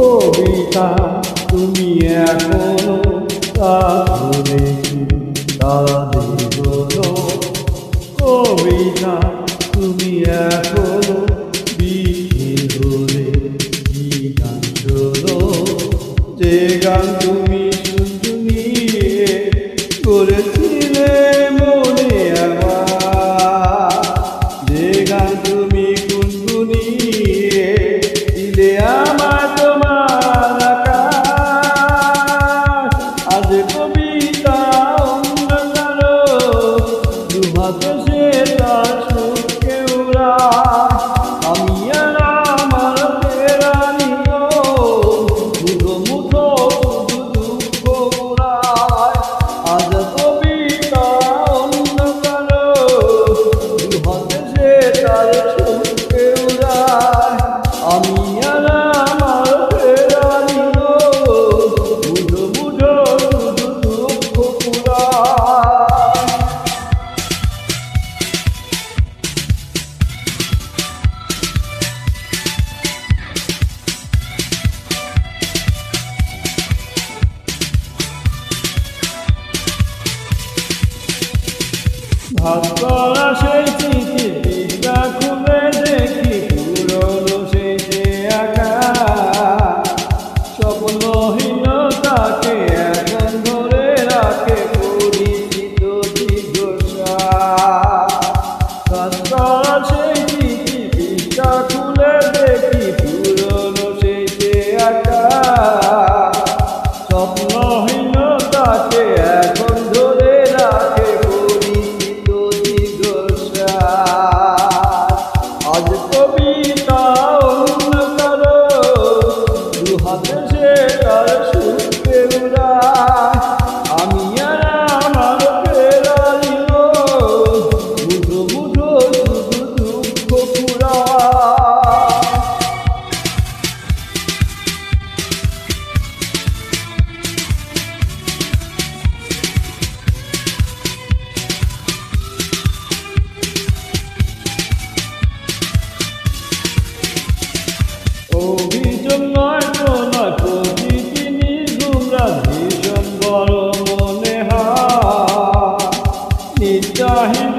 কবিতা তুমি এখনো তাহলে কবিতা তুমি এখনো বিধি হলে কি গান শোনো, যে গান তুমি শুধু নিয়ে করেছিলে মনে আমার, যে গান তুমি গুনগুনিয়ে দিলে আমার তোমার আকাশ। আজ কবিতা অন্য কারো দুহাতে সে তার সুখকে উড়ায়, আমি আর আমার ফেরা নিল মুঠো মুঠো শুধু দুঃখ উড়ায়। আজ কবিতা অন্য কারো দুহাতে সে তার সুখকে উড়ায়, আমি আর আমার ফেরা নিল মুঠো মুঠো শুধু দুঃখ উড়ায়। ভাগ করা সেই চিঠিটা খুলে দেখি পুরনো সেই যে আঁকা স্বপ্নহীনতাকে এখন ধরে রাখে পরিচিত দীর্ঘশ্বাস। ভাগ করা সেই চিঠিটা খুলে দেখি পুরনো সেই যে আঁকা স্বপ্নহীনতাকে এখন ধরে রাখে আজ কবিতা অন্য কারো দুহাতে সে তার সুখকে উড়ায়, আমি আর আমার ফেরা নিল মুঠো মুঠো শুধু দুঃখ কুড়ায়। অভিযোগ নয় তো নয়, প্রতিটি নির্গুমরা ভীষণ বড় মনে হয়, নির্যাহীন